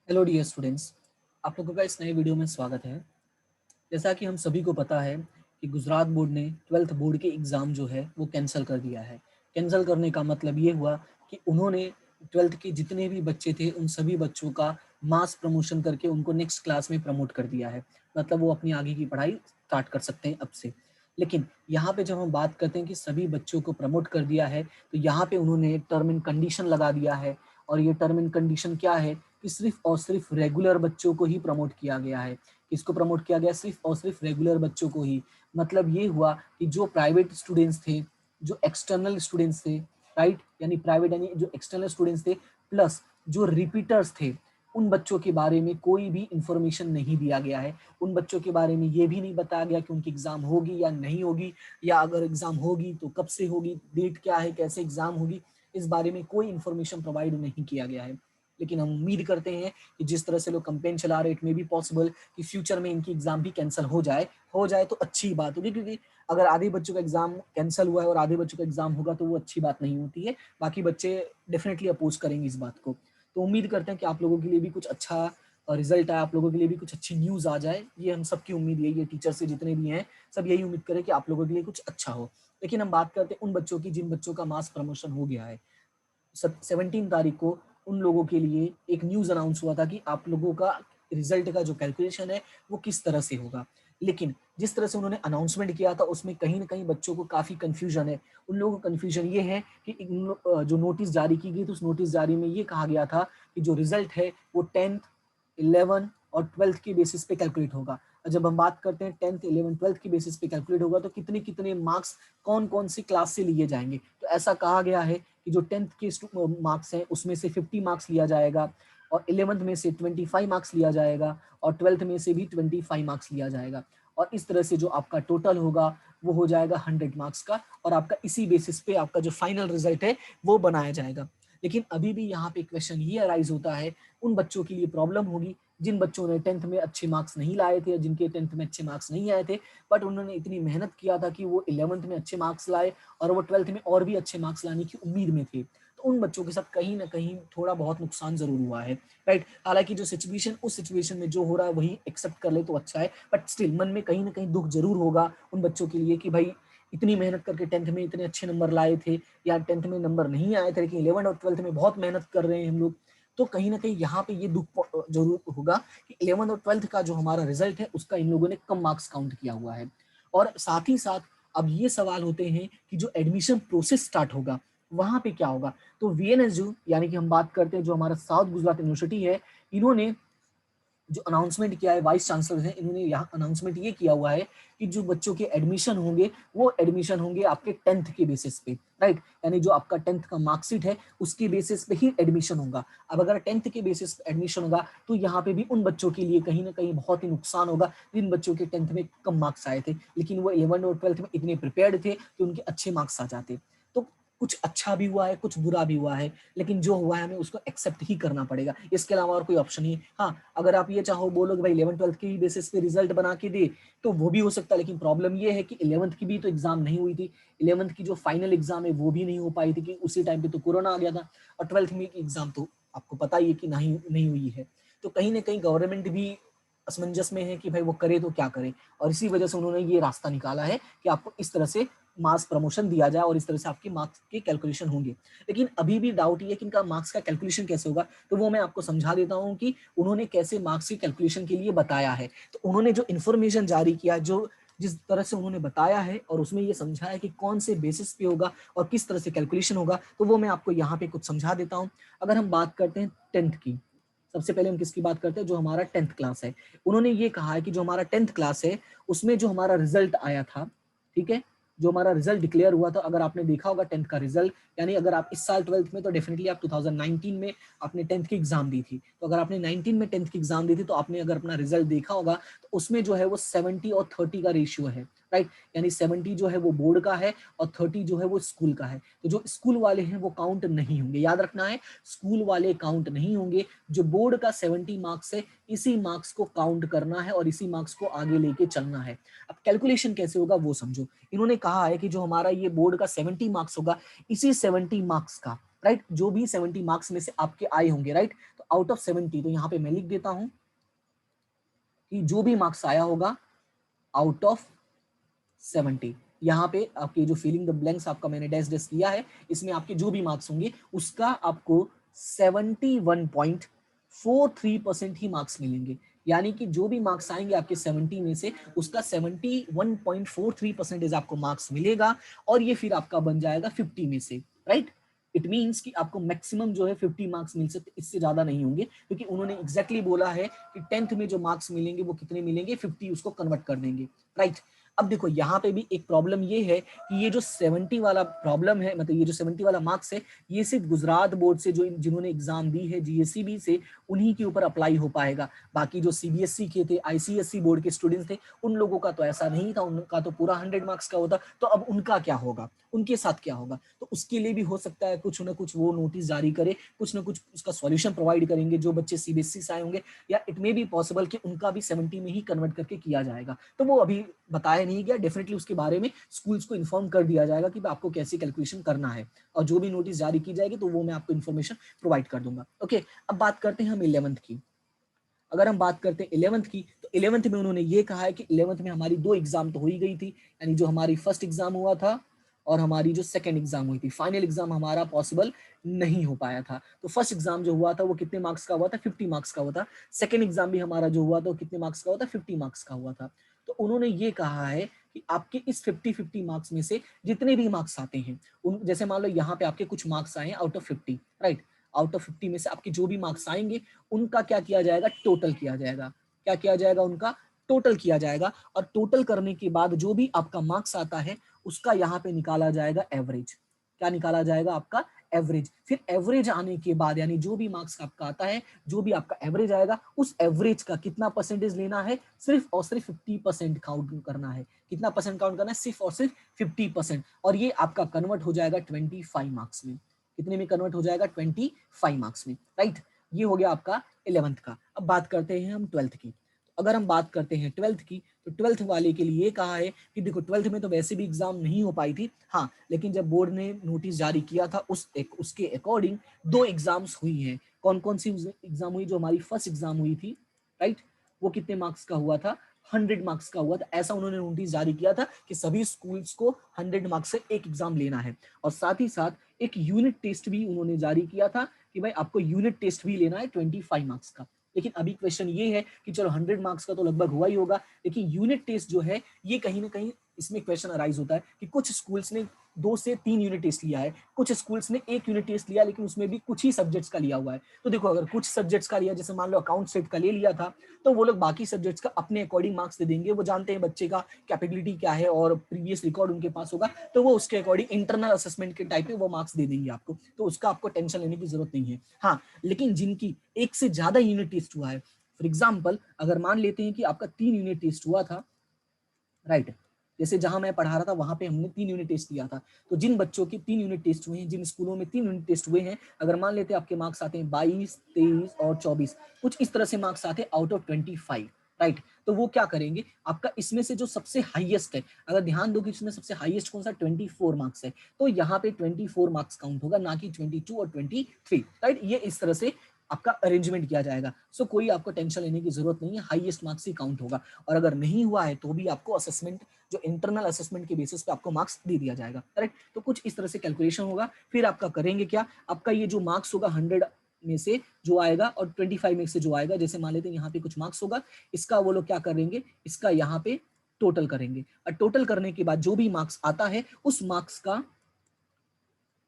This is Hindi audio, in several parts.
हेलो डियर स्टूडेंट्स, आप लोगों का इस नए वीडियो में स्वागत है। जैसा कि हम सभी को पता है कि गुजरात बोर्ड ने 12th बोर्ड के एग्ज़ाम जो है वो कैंसिल कर दिया है। कैंसिल करने का मतलब ये हुआ कि उन्होंने 12th के जितने भी बच्चे थे उन सभी बच्चों का मास प्रमोशन करके उनको नेक्स्ट क्लास में प्रमोट कर दिया है। मतलब वो अपनी आगे की पढ़ाई स्टार्ट कर सकते हैं अब से। लेकिन यहाँ पे जब हम बात करते हैं कि सभी बच्चों को प्रमोट कर दिया है, तो यहाँ पे उन्होंने टर्म एंड कंडीशन लगा दिया है। और ये टर्म एंड कंडीशन क्या है कि सिर्फ और सिर्फ रेगुलर बच्चों को ही प्रमोट किया गया है। किसको प्रमोट किया गया? सिर्फ और सिर्फ रेगुलर बच्चों को ही। मतलब ये हुआ कि जो प्राइवेट स्टूडेंट्स थे, जो एक्सटर्नल स्टूडेंट्स थे, राइट, यानी प्राइवेट यानी जो एक्सटर्नल स्टूडेंट्स थे, प्लस जो रिपीटर्स थे, उन बच्चों के बारे में कोई भी इंफॉर्मेशन नहीं दिया गया है। उन बच्चों के बारे में ये भी नहीं बताया गया कि उनकी एग्जाम होगी या नहीं होगी, या अगर एग्जाम होगी तो कब से होगी, डेट क्या है, कैसे एग्जाम होगी, इस बारे में कोई इंफॉर्मेशन प्रोवाइड नहीं किया गया है। लेकिन हम उम्मीद करते हैं कि जिस तरह से लोग कंपेन चला रहे, इट मे बी पॉसिबल कि फ्यूचर में इनकी एग्जाम भी कैंसिल हो जाए तो अच्छी बात होगी। क्योंकि अगर आधे बच्चों का एग्जाम कैंसिल हुआ है और आधे बच्चों का एग्जाम होगा तो वो अच्छी बात नहीं होती है। बाकी बच्चे डेफिनेटली अपोज करेंगे इस बात को। तो उम्मीद करते हैं कि आप लोगों के लिए भी कुछ अच्छा रिजल्ट आए, आप लोगों के लिए भी कुछ अच्छी न्यूज़ आ जाए। ये हम सबकी उम्मीद यही है, टीचर से जितने भी हैं सब यही उम्मीद करें कि आप लोगों के लिए कुछ अच्छा हो। लेकिन हम बात करते हैं उन बच्चों की जिन बच्चों का मास प्रमोशन हो गया है। 17 तारीख को उन लोगों के लिए एक न्यूज़ अनाउंस हुआ था कि आप लोगों का रिजल्ट का जो कैलकुलेशन है वो किस तरह से होगा। लेकिन जिस तरह से उन्होंने अनाउंसमेंट किया था उसमें कहीं ना कहीं बच्चों को काफ़ी कन्फ्यूजन है। उन लोगों का कन्फ्यूजन ये है कि जो नोटिस जारी की गई तो उस नोटिस जारी में ये कहा गया था कि जो रिजल्ट है वो 10th 11 और 12th के बेसिस पे कैलकुलेट होगा। और जब हम बात करते हैं 10th 11 12th के बेसिस पे कैलकुलेट होगा तो कितने कितने मार्क्स कौन कौन सी क्लास से लिए जाएंगे। तो ऐसा कहा गया है कि जो 10th के मार्क्स हैं उसमें से 50 मार्क्स लिया जाएगा, और 11th में से 25 मार्क्स लिया जाएगा, और 12th में से भी 25 मार्क्स लिया जाएगा। और इस तरह से जो आपका टोटल होगा वो हो जाएगा 100 मार्क्स का, और आपका इसी बेसिस पे आपका जो फाइनल रिजल्ट है वो बनाया जाएगा। लेकिन अभी भी यहाँ पे क्वेश्चन ये अराइज होता है, उन बच्चों के लिए प्रॉब्लम होगी जिन बच्चों ने 10th में अच्छे मार्क्स नहीं लाए थे, जिनके 10th में अच्छे मार्क्स नहीं आए थे, बट उन्होंने इतनी मेहनत किया था कि वो 11th में अच्छे मार्क्स लाए और वो 12th में और भी अच्छे मार्क्स लाने की उम्मीद में थे। तो उन बच्चों के साथ कहीं ना कहीं थोड़ा बहुत नुकसान जरूर हुआ है, राइट। हालांकि जो सिचुएशन उस सिचुएशन में जो हो रहा है वही एक्सेप्ट कर ले तो अच्छा है, बट स्टिल मन में कहीं ना कहीं दुख जरूर होगा उन बच्चों के लिए कि भाई इतनी मेहनत करके 10th में इतने अच्छे नंबर लाए थे, या 10th में नंबर नहीं आए थे लेकिन 11 और 12th में बहुत मेहनत कर रहे हैं हम लोग। तो कहीं ना कहीं यहाँ पे ये दुख जरूर होगा कि 11 और 12th का जो हमारा रिजल्ट है उसका इन लोगों ने कम मार्क्स काउंट किया हुआ है। और साथ ही साथ अब ये सवाल होते हैं कि जो एडमिशन प्रोसेस स्टार्ट होगा वहां पे क्या होगा। तो वीएनएसयू यानी कि हम बात करते हैं जो हमारा साउथ गुजरात यूनिवर्सिटी है, इन्होंने जो अनाउंसमेंट किया है, वाइस चांसलर हैं, इन्होंने यहाँ अनाउंसमेंट ये किया हुआ है कि जो बच्चों के एडमिशन होंगे वो एडमिशन होंगे आपके 10th के बेसिस पे, राइट। यानी जो आपका 10th का मार्कशीट है उसके बेसिस पे ही एडमिशन होगा। अब अगर 10th के बेसिस पे एडमिशन होगा तो यहाँ पे भी उन बच्चों के लिए कहीं ना कहीं बहुत ही नुकसान होगा जिन बच्चों के 10th में कम मार्क्स आए थे, लेकिन वो 11 और 12th में इतने प्रिपेयर्ड थे कि उनके अच्छे मार्क्स आ जाते। तो कुछ अच्छा भी हुआ है, कुछ बुरा भी हुआ है, लेकिन जो हुआ है हमें उसको एक्सेप्ट ही करना पड़ेगा, इसके अलावा और कोई ऑप्शन नहीं है। हाँ, अगर आप ये चाहो बोलो कि भाई 11 12th के ही बेसिस पे रिजल्ट बना के दे तो वो भी हो सकता है, लेकिन प्रॉब्लम ये है कि 11th की भी तो एग्जाम नहीं हुई थी। 11th की जो फाइनल एग्जाम है वो भी नहीं हो पाई थी कि उसी टाइम पे तो कोरोना आ गया था, और 12th में की एग्जाम तो आपको पता ही है कि नहीं नहीं हुई है। तो कहीं ना कहीं गवर्नमेंट भी असमंजस में है कि भाई वो करे तो क्या करे, और इसी वजह से उन्होंने ये रास्ता निकाला है कि आपको इस तरह से मार्क्स प्रमोशन दिया जाए और इस तरह से आपके मार्क्स के कैलकुलेशन होंगे। लेकिन अभी भी डाउट ये है कि इनका मार्क्स का कैलकुलेशन कैसे होगा, तो वो मैं आपको समझा देता हूँ कि उन्होंने कैसे मार्क्स के कैलकुलेशन के लिए बताया है। तो उन्होंने जो इन्फॉर्मेशन जारी किया, जो जिस तरह से उन्होंने बताया है और उसमें ये समझाया कि कौन से बेसिस पे होगा और किस तरह से कैलकुलेशन होगा, तो वो मैं आपको यहाँ पे कुछ समझा देता हूँ। अगर हम बात करते हैं 10th की, सबसे पहले हम किसकी बात करते हैं, जो हमारा 10th क्लास है। उन्होंने ये कहा है कि जो हमारा 10th क्लास है उसमें जो हमारा रिजल्ट आया था, ठीक है, जो हमारा रिजल्ट डिक्लेयर हुआ था, अगर आपने देखा होगा 10th का रिजल्ट, यानी अगर आप इस साल 12th में तो डेफिनेटली आप 2019 में आपने 10th की एग्जाम दी थी, तो अगर आपने 19 में 10th की एग्जाम दी थी तो आपने अगर अपना रिजल्ट देखा होगा तो उसमें जो है वो 70 और 30 का रेशियो है, राइट। यानी 70 जो है वो बोर्ड का है और 30 जो है वो स्कूल का है। तो जो स्कूल वाले हैं वो काउंट नहीं होंगे, याद रखना है, स्कूल वाले काउंट नहीं होंगे। जो बोर्ड का 70 मार्क्स है इसी मार्क्स को काउंट करना है और इसी मार्क्स को आगे लेके चलना है। अब कैलकुलेशन कैसे होगा वो समझो। इन्होंने कहा है कि जो हमारा ये बोर्ड का 70 मार्क्स होगा, इसी 70 मार्क्स का राइट, जो भी 70 मार्क्स में से आपके आए होंगे, राइट, तो आउट ऑफ 70, तो यहाँ पे मैं लिख देता हूं कि जो भी मार्क्स आया होगा आउट ऑफ 70, यहाँ पे आपके जो फिलिंग द ब्लैंक्स आपका मैंने डैश डैश किया है, इसमें आपके जो भी मार्क्स होंगे उसका आपको 71.43% ही मार्क्स मिलेंगे। यानी कि जो भी मार्क्स आएंगे आपके 70 में से उसका 71.43% आपको मार्क्स मिलेगा, और ये फिर आपका बन जाएगा 50 में से, राइट। इट मीन्स कि आपको मैक्सिमम जो है 50 मार्क्स मिल सकते, इससे ज्यादा नहीं होंगे, क्योंकि उन्होंने एग्जैक्टली बोला है कि 10th में जो मार्क्स मिलेंगे वो कितने मिलेंगे, 50, उसको कन्वर्ट कर देंगे, राइट। अब देखो यहाँ पे भी एक प्रॉब्लम ये है कि ये जो 70 वाला प्रॉब्लम है, मतलब ये जो 70 वाला मार्क्स है, ये सिर्फ गुजरात बोर्ड से जो जिन्होंने एग्जाम दी है जीएससीबी से, उन्हीं के ऊपर अप्लाई हो पाएगा। बाकी जो सीबीएसई के थे, आईसीएसई बोर्ड के स्टूडेंट्स थे, उन लोगों का तो ऐसा नहीं था, उनका तो पूरा 100 मार्क्स का होता। तो अब उनका क्या होगा, उनके साथ क्या होगा, तो उसके लिए भी हो सकता है कुछ ना कुछ वो नोटिस जारी करे, कुछ ना कुछ उसका सॉल्यूशन प्रोवाइड करेंगे जो बच्चे सीबीएसई से आए होंगे, या इट मे बी पॉसिबल कि उनका भी 70 में ही कन्वर्ट करके किया जाएगा। तो वो अभी बताया नहीं गया, डेफिनेटली उसके बारे में स्कूल्स को इन्फॉर्म कर दिया जाएगा कि आपको कैसे कैलकुलेशन करना है, और जो भी नोटिस जारी की जाएगी तो वो मैं आपको इन्फॉर्मेशन प्रोवाइड कर दूंगा। ओके, अब बात करते हैं हम 11th की। अगर हम बात करते हैं 11th की, तो 11th में उन्होंने ये कहा है कि 11th में हमारी 2 एग्जाम तो हो ही गई थी, यानी जो हमारी फर्स्ट एग्जाम हुआ था और हमारी जो सेकंड एग्जाम हुई थी, फाइनल एग्जाम हमारा पॉसिबल नहीं हो पाया था। तो फर्स्ट एग्जाम जो हुआ था वो कितने मार्क्स का हुआ था, 50 मार्क्स का हुआ था। सेकंड एग्जाम भी हमारा जो हुआ था वो कितने मार्क्स का हुआ था, 50 मार्क्स का हुआ था। तो उन्होंने ये कहा है कि आपके इस 50-50 मार्क्स में से जितने भी मार्क्स आते हैं, उन जैसे मान लो यहाँ पे आपके कुछ मार्क्स आए हैं out of 50, right, out of 50 में से आपके जो भी मार्क्स आएंगे उनका क्या किया जाएगा, टोटल किया जाएगा। क्या किया जाएगा, उनका टोटल किया जाएगा, और टोटल करने के बाद जो भी आपका मार्क्स आता है उसका यहाँ पे निकाला जाएगा एवरेज। क्या निकाला जाएगा, आपका एवरेज। फिर एवरेज आने के बाद, यानी जो भी मार्क्स आपका आता है, जो भी आपका एवरेज आएगा, उस एवरेज का कितना परसेंटेज लेना है, सिर्फ और सिर्फ 50% काउंट करना है। कितना परसेंट काउंट करना है, सिर्फ और सिर्फ 50%, और ये आपका कन्वर्ट हो जाएगा 25 मार्क्स में। कितने में कन्वर्ट हो जाएगा, 25 मार्क्स में, राइट। ये हो गया आपका 11th का। अब बात करते हैं हम 12th की। अगर हम बात करते हैं 12th की, तो 12th वाले के लिए ये कहा है कि देखो 12th में तो वैसे भी एग्जाम नहीं हो पाई थी, हाँ, लेकिन जब बोर्ड ने नोटिस जारी किया था उसके अकॉर्डिंग 2 एग्जाम्स हुई हैं। कौन कौन सी एग्जाम हुई, जो हमारी फर्स्ट एग्जाम हुई थी, राइट, वो कितने मार्क्स का हुआ था, 100 मार्क्स का हुआ था। ऐसा उन्होंने नोटिस जारी किया था कि सभी स्कूल्स को 100 मार्क्स से एक एग्जाम लेना है, और साथ ही साथ एक यूनिट टेस्ट भी उन्होंने जारी किया था कि भाई आपको यूनिट टेस्ट भी लेना है 25 मार्क्स का। लेकिन अभी क्वेश्चन ये है कि चलो 100 मार्क्स का तो लगभग हुआ ही होगा, लेकिन यूनिट टेस्ट जो है ये कहीं ना कहीं इसमें क्वेश्चन अराइज होता है कि कुछ स्कूल्स ने 2 से 3 यूनिट टेस्ट लिया है, कुछ स्कूल्स ने 1 यूनिट टेस्ट लिया, लेकिन उसमें भी कुछ ही सब्जेक्ट्स का लिया हुआ है। तो देखो अगर कुछ सब्जेक्ट्स का लिया, जैसे मान लो अकाउंट सेट का ले लिया था, तो वो लोग बाकी सब्जेक्ट्स का अपने अकॉर्डिंग मार्क्स दे देंगे। वो जानते हैं बच्चे का कैपेबिलिटी क्या है और प्रीवियस रिकॉर्ड उनके पास होगा, तो वो उसके अकॉर्डिंग इंटरनल असेसमेंट के टाइप पे वो मार्क्स दे देंगे आपको, तो उसका आपको टेंशन लेने की जरूरत नहीं है। हाँ, लेकिन जिनकी एक से ज्यादा यूनिट टेस्ट हुआ है, फॉर एग्जाम्पल अगर मान लेते हैं कि आपका 3 यूनिट टेस्ट हुआ था, राइट, जैसे जहां मैं पढ़ा रहा था वहां पे हमने 3 यूनिट टेस्ट दिया था, तो जिन बच्चों के 3 यूनिट टेस्ट हुए हैं, जिन स्कूलों में 3 यूनिट टेस्ट हुए हैं, अगर मान लेते हैं आपके मार्क्स आते हैं 22, 23 और 24, कुछ इस तरह से मार्क्स आते हैं आउट ऑफ 25, राइट, तो वो क्या करेंगे, आपका इसमें से जो सबसे हाईएस्ट है, अगर ध्यान दो कि इसमें सबसे हाईएस्ट कौन सा, 24 मार्क्स है, तो यहाँ पे 24 मार्क्स काउंट होगा, ना कि 22 और 23, राइट। ये इस तरह से आपका अरेंजमेंट किया जाएगा। सो कोई आपको टेंशन लेने की जरूरत नहीं है, हाईएस्ट मार्क्स ही काउंट होगा, और अगर नहीं हुआ है तो भी आपको असेसमेंट, जो इंटरनल असेसमेंट के बेसिस पे आपको मार्क्स दे दिया जाएगा, करेक्ट। तो कुछ इस तरह से कैलकुलेशन होगा, फिर आपका करेंगे क्या, आपका ये जो मार्क्स होगा 100 में से जो आएगा और 25 में से जो आएगा, जैसे मान लेते हैं यहाँ पे कुछ मार्क्स होगा, इसका वो लोग क्या करेंगे, इसका यहाँ पे टोटल करेंगे, और टोटल करने के बाद जो भी मार्क्स आता है उस मार्क्स का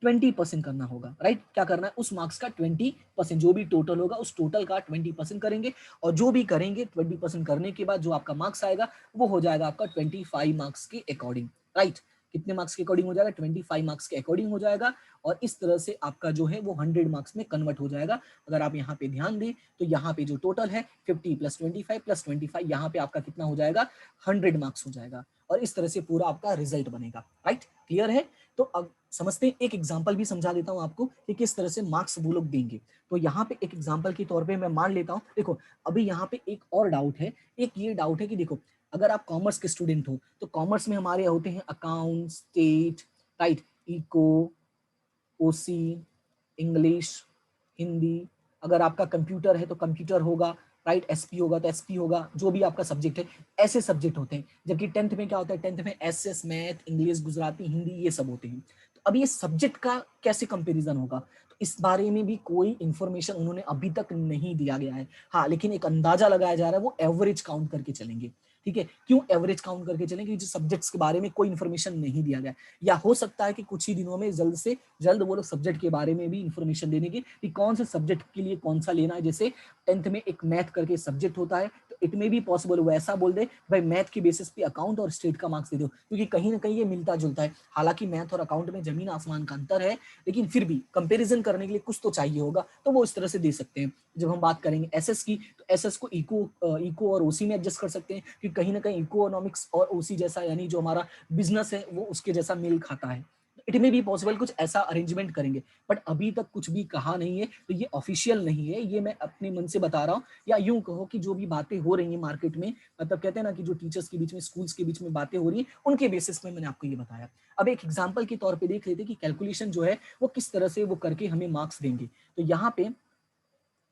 20% करना होगा, राइट। क्या करना है, उस मार्क्स का 20%, जो भी टोटल होगा उस टोटल का 20% करेंगे, और जो भी करेंगे 20% करने के बाद जो आपका मार्क्स आएगा वो हो जाएगा आपका 25 मार्क्स के अकॉर्डिंग, राइट। कितने मार्क्स के अकॉर्डिंग हो जाएगा, 25 मार्क्स के अकॉर्डिंग हो जाएगा, और इस तरह से आपका जो है वो 100 मार्क्स में कन्वर्ट हो जाएगा। अगर आप यहाँ पे ध्यान दें तो यहाँ पे जो टोटल है 50 प्लस 25 प्लस 25, यहाँ पे आपका कितना हो जाएगा, 100 मार्क्स हो जाएगा, और इस तरह से पूरा आपका रिजल्ट बनेगा, राइट। क्लियर है। तो अब समझते हैं, एक एग्जांपल भी समझा देता हूं आपको कि किस तरह से मार्क्स वो लोग देंगे। तो यहाँ पे एक एग्जांपल के तौर पे मैं मान लेता हूं, देखो अभी यहाँ पे एक और डाउट है, एक ये डाउट है कि देखो अगर आप कॉमर्स के स्टूडेंट हो तो कॉमर्स में हमारे होते हैं अकाउंट, स्टेट, राइट, इको, ओसी, इंग्लिश, हिंदी, अगर आपका कंप्यूटर है तो कंप्यूटर होगा, राइट, एसपी होगा तो एसपी होगा, जो भी आपका सब्जेक्ट है, ऐसे सब्जेक्ट होते हैं। जबकि 10th में क्या होता है, 10th में SS, math, English, Gujarati, Hindi, ये सब होते हैं। तो अब ये सब्जेक्ट का कैसे कंपैरिजन होगा, तो इस बारे में भी कोई इंफॉर्मेशन उन्होंने अभी तक नहीं दिया गया है। हाँ, लेकिन एक अंदाजा लगाया जा रहा है, वो एवरेज काउंट करके चलेंगे। ठीक है, क्यों एवरेज काउंट करके चलें, क्योंकि सब्जेक्ट्स के बारे में कोई इन्फॉर्मेशन नहीं दिया गया, या हो सकता है कि कुछ ही दिनों में जल्द से जल्द वो लोग सब्जेक्ट के बारे में भी इंफॉर्मेशन देने की कि कौन से सब्जेक्ट के लिए कौन सा लेना है। जैसे 10th में एक मैथ करके सब्जेक्ट होता है, तो इट में भी पॉसिबल वो ऐसा बोल दे भाई मैथ के बेसिस पे अकाउंट और स्टेट का मार्क्स दे दो, क्योंकि कहीं ना कहीं ये मिलता जुलता है। हालांकि मैथ और अकाउंट में जमीन आसमान का अंतर है, लेकिन फिर भी कंपेरिजन करने के लिए कुछ तो चाहिए होगा, तो वो इस तरह से दे सकते हैं। जब हम बात करेंगे एसएस की, तो एसएस को इको और ओसी में एडजस्ट कर सकते हैं, कि कहीं ना कहीं इकोनॉमिक्स और ओसी जैसा, यानी जो हमारा बिजनेस है वो उसके जैसा मेल खाता है। इट में भी पॉसिबल कुछ ऐसा अरेंजमेंट करेंगे, बट अभी तक कुछ भी कहा नहीं है, तो ये ऑफिशियल नहीं है, ये मैं अपने मन से बता रहा हूँ। या यूं कहो कि जो भी बातें हो रही हैं मार्केट में, मतलब कहते हैं ना कि जो टीचर्स के बीच में, स्कूल्स के बीच में बातें हो रही हैं, उनके बेसिस में मैंने आपको ये बताया। अब एक एग्जाम्पल के तौर पर देख लेते कि कैलकुलेशन जो है वो किस तरह से वो करके हमें मार्क्स देंगे। तो यहाँ पे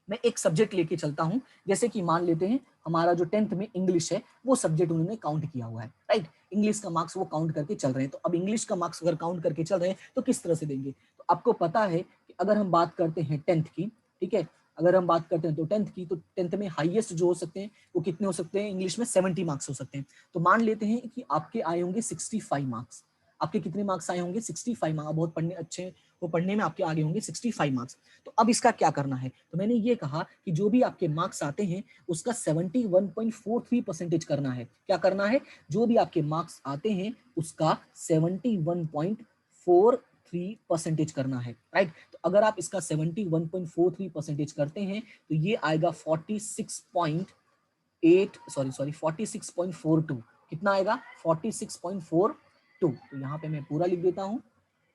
मैं एक सब्जेक्ट लेके चलता हूं, जैसे कि मान लेते हैं हमारा जो 10th में इंग्लिश है, वो सब्जेक्ट उन्होंने काउंट किया हुआ है, राइट, इंग्लिश का मार्क्स वो काउंट करके चल रहे हैं। तो अब इंग्लिश का मार्क्स अगर काउंट करके चल रहे हैं तो किस तरह से देंगे, तो आपको पता है कि अगर हम बात करते हैं 10th की, ठीक है, अगर हम बात करते हैं तो 10th की, तो 10th में हाईएस्ट जो हो सकते हैं वो कितने हो सकते हैं, इंग्लिश में 70 मार्क्स हो सकते हैं। तो मान लेते हैं कि आपके आए होंगे 65 मार्क्स। आपके कितने मार्क्स आए होंगे, 65 मार्क्स, बहुत पढ़ने अच्छे, वो पढ़ने में आपके आगे होंगे 65 मार्क्स। तो अब इसका क्या करना है, तो मैंने ये कहा कि जो भी आपके मार्क्स आते हैं उसका 71.43% करना है। क्या करना है, जो भी आपके मार्क्स आते हैं उसका 71.43% करना है, राइट। तो अगर आप इसका 71.43% करते हैं तो ये आएगा 46.42। कितना आएगा, 46.42। तो यहाँ पे मैं पूरा लिख देता हूँ,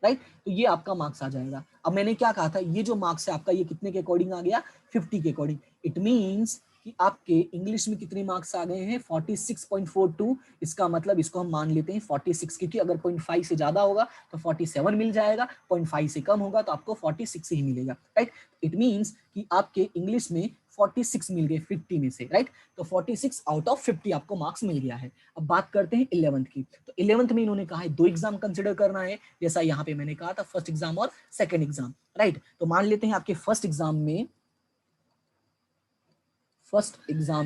राइट। तो ये आपका मार्क्स आ जाएगा। अब मैंने क्या कहा था, ये जो मार्क्स है आपका, ये कितने के अकॉर्डिंग आ गया, 50 के अकॉर्डिंग। इट मींस कि आपके इंग्लिश में कितने मार्क्स आ गए हैं, 46.42। इसका मतलब इसको हम मान लेते हैं 46, क्योंकि अगर 0.5 से ज्यादा होगा तो 47 मिल जाएगा, 0.5 से कम होगा तो आपको 46 ही मिलेगा, राइट। इट मींस कि आपके इंग्लिश में 46 मिल गए 50 में से, राइट। तो 46 आउट ऑफ 50 आपको मार्क्स मिल गया है। अब बात करते हैं 11th की। तो 11th में इन्होंने कहा है 2 एग्जाम कंसिडर करना है, जैसा यहाँ पे मैंने कहा था, फर्स्ट एग्जाम और सेकंड एग्जाम, राइट। तो मान लेते हैं आपके फर्स्ट एग्जाम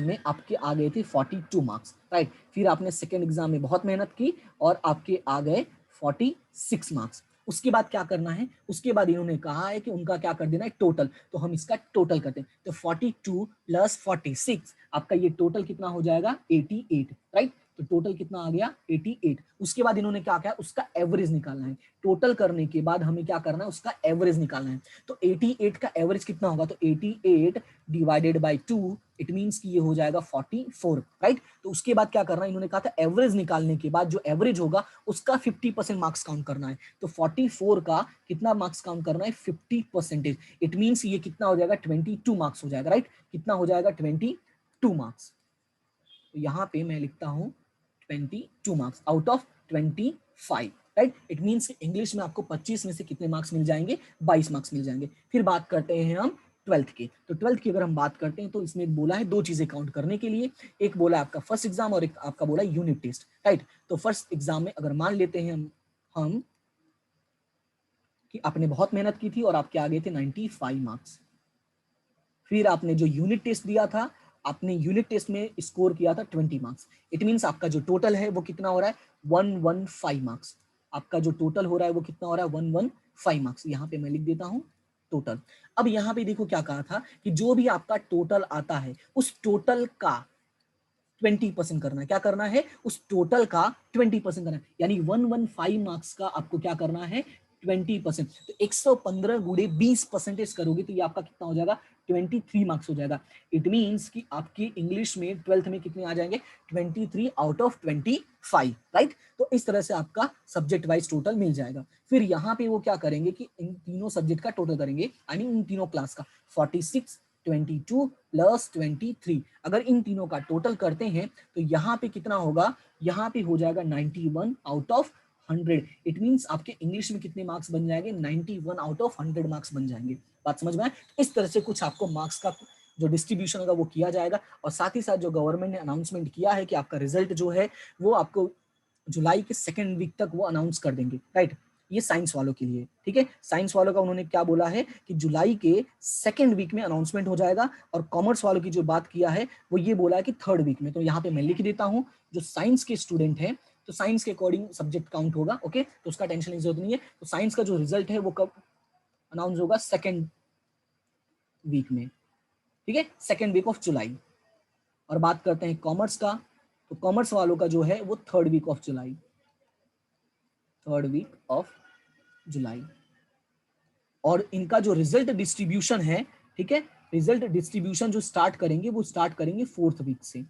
में आपके आ गए थे 42 मार्क्स, राइट। फिर आपने सेकंड एग्जाम में बहुत मेहनत की और आपके आ गए 46 मार्क्स। उसके बाद क्या करना है, उसके बाद इन्होंने कहा है कि उनका क्या कर देना है, टोटल। तो हम इसका टोटल करते हैं, तो 42 प्लस 46 आपका ये टोटल कितना हो जाएगा, 88, राइट। तो टोटल कितना आ गया, 88। उसके बाद इन्होंने क्या किया, उसका एवरेज निकालना है। टोटल करने के बाद हमें क्या करना है, उसका एवरेज निकालना है। तो 88 का एवरेज कितना होगा, तो 88 डिवाइडेड बाई 2, इट मींस कि ये हो जाएगा 44, राइट। तो उसके बाद क्या करना है, इन्होंने कहा था एवरेज निकालने के बाद जो एवरेज होगा उसका 50% मार्क्स काउंट करना है। तो 44 का कितना मार्क्स काउंट करना है, 50%। इट मींस ये कितना हो जाएगा, 22 मार्क्स हो जाएगा, राइट। कितना हो जाएगा, 22 मार्क्स। तो यहाँ पे मैं लिखता हूँ 22 marks out of 25, right. It means English में आपको 25 में से कितने मार्क्स मिल जाएंगे, 22 मार्क्स मिल जाएंगे। फिर बात करते हैं हम 12th की। तो 12th की अगर हम बात करते हैं तो इसमें बोला है 2 चीजें काउंट करने के लिए, एक बोला आपका फर्स्ट एग्जाम और एक आपका बोला यूनिट टेस्ट, राइट। तो फर्स्ट एग्जाम में अगर मान लेते हैं हम कि आपने बहुत मेहनत की थी और आपके आ गए थे 95 मार्क्स। फिर आपने जो यूनिट टेस्ट दिया था, आपने यूनिट टेस्ट में स्कोर किया था 20 मार्क्स। इट मींस आपका जो टोटल है वो कितना हो रहा है, 115 मार्क्स। आपका जो टोटल हो रहा है वो कितना हो रहा है, 115 मार्क्स। यहाँ पे मैं लिख देता हूँ टोटल। अब यहाँ पे देखो क्या कहा था कि जो भी आपका टोटल आता है उस टोटल का 20% करना है। क्या करना है, उस टोटल का 20% करना है, यानी 115 मार्क्स का आपको क्या करना है, 20%। तो 115 गुणे 20% करोगे तो ये आपका कितना हो जाएगा, 23 मार्क्स हो जाएगा। इट मींस कि आपकी इंग्लिश में 12th में कितने आ जाएंगे, 23 आउट ऑफ 25, राइट। तो इस तरह से आपका सब्जेक्ट वाइज टोटल मिल जाएगा। फिर यहाँ पे वो क्या करेंगे कि इन तीनों सब्जेक्ट का टोटल करेंगे, आई मीन इन तीनों क्लास का 46, 22 प्लस 23। अगर इन तीनों का टोटल करते हैं तो यहाँ पे कितना होगा, यहाँ पे हो जाएगा 91 आउट ऑफ 100, इट मीन्स आपके इंग्लिश में कितने मार्क्स बन जाएंगे, 91 आउट ऑफ 100 मार्क्स बन जाएंगे। बात समझ में आए? इस तरह से कुछ आपको मार्क्स का जो डिस्ट्रीब्यूशन होगा वो किया जाएगा। और साथ ही साथ जो गवर्नमेंट ने अनाउंसमेंट किया है कि आपका रिजल्ट जो है वो आपको जुलाई के सेकेंड वीक तक वो अनाउंस कर देंगे, राइट। ये साइंस वालों के लिए, ठीक है। साइंस वालों का उन्होंने क्या बोला है कि जुलाई के सेकेंड वीक में अनाउंसमेंट हो जाएगा, और कॉमर्स वालों की जो बात किया है वो ये बोला है कि थर्ड वीक में। तो यहाँ पे मैं लिख देता हूँ, जो साइंस के स्टूडेंट हैं तो साइंस के अकॉर्डिंग सब्जेक्ट काउंट होगा, ओके, तो उसका टेंशन की जरूरत नहीं है। तो साइंस का जो रिजल्ट है वो कब अनाउंस होगा, सेकेंड वीक में, ठीक है, सेकेंड वीक ऑफ जुलाई। और बात करते हैं कॉमर्स का, तो कॉमर्स वालों का जो है वो third week of July, third week of July. और इनका जो रिजल्ट डिस्ट्रीब्यूशन है, ठीक है, रिजल्ट डिस्ट्रीब्यूशन जो स्टार्ट करेंगे वो स्टार्ट करेंगे फोर्थ वीक से,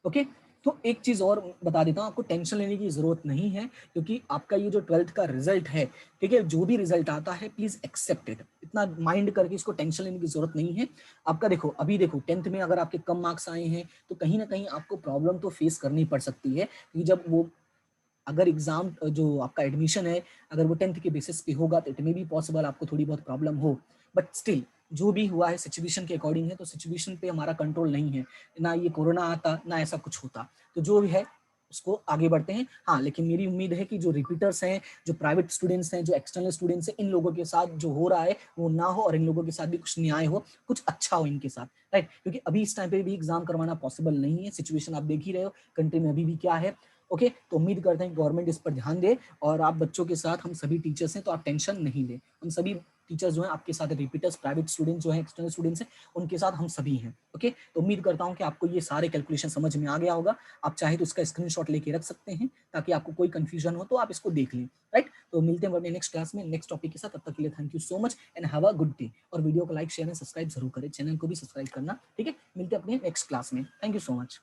ओके। तो एक चीज और बता देता हूं, आपको टेंशन लेने की जरूरत नहीं है, क्योंकि आपका ये जो 12th का रिजल्ट है, ठीक है, जो भी रिजल्ट आता है प्लीज एक्सेप्ट इट, इतना माइंड करके इसको टेंशन लेने की जरूरत नहीं है। आपका देखो, अभी देखो 10th में अगर आपके कम मार्क्स आए हैं तो कहीं ना कहीं आपको प्रॉब्लम तो फेस करनी पड़ सकती है, क्योंकि जब वो अगर एग्जाम जो आपका एडमिशन है अगर वो 10th के बेसिस पे होगा तो इट मे बी पॉसिबल आपको थोड़ी बहुत प्रॉब्लम हो, बट स्टिल जो भी हुआ है सिचुएशन के अकॉर्डिंग है, तो सिचुएशन पे हमारा कंट्रोल नहीं है, ना ये कोरोना आता ना ऐसा कुछ होता, तो जो भी है उसको आगे बढ़ते हैं। हाँ, लेकिन मेरी उम्मीद है कि जो रिपीटर्स हैं, जो प्राइवेट स्टूडेंट्स हैं, जो एक्सटर्नल स्टूडेंट्स हैं, इन लोगों के साथ जो हो रहा है वो ना हो, और इन लोगों के साथ भी कुछ न्याय हो, कुछ अच्छा हो इनके साथ, राइट। क्योंकि अभी इस टाइम पे भी एग्जाम करवाना पॉसिबल नहीं है, सिचुएशन आप देख ही रहे हो कंट्री में अभी भी क्या है, ओके। तो उम्मीद करते हैं गवर्नमेंट इस पर ध्यान दे, और आप बच्चों के साथ, हम सभी टीचर्स हैं तो आप टेंशन नहीं लें, हम सभी टीचर्स जो हैं आपके साथ, रिपीटर्स, प्राइवेट स्टूडेंट्स जो हैं, एक्सटर्नल स्टूडेंट्स हैं, उनके साथ हम सभी हैं, ओके। तो उम्मीद करता हूं कि आपको ये सारे कैलकुलेशन समझ में आ गया होगा। आप चाहे तो इसका स्क्रीनशॉट लेके रख सकते हैं, ताकि आपको कोई कंफ्यूजन हो तो आप इसको देख लें, राइट। तो मिलते हैं अपने नेक्स्ट क्लास में नेक्स्ट टॉपिक के साथ, तब तक के लिए thank you so much and have a good day. और वीडियो को लाइक शेयर एंड सब्सक्राइब जरूर करें, चैनल को भी सब्सक्राइब करना, ठीक है। मिलते हैं अपने नेक्स्ट क्लास में, थैंक यू सो मच।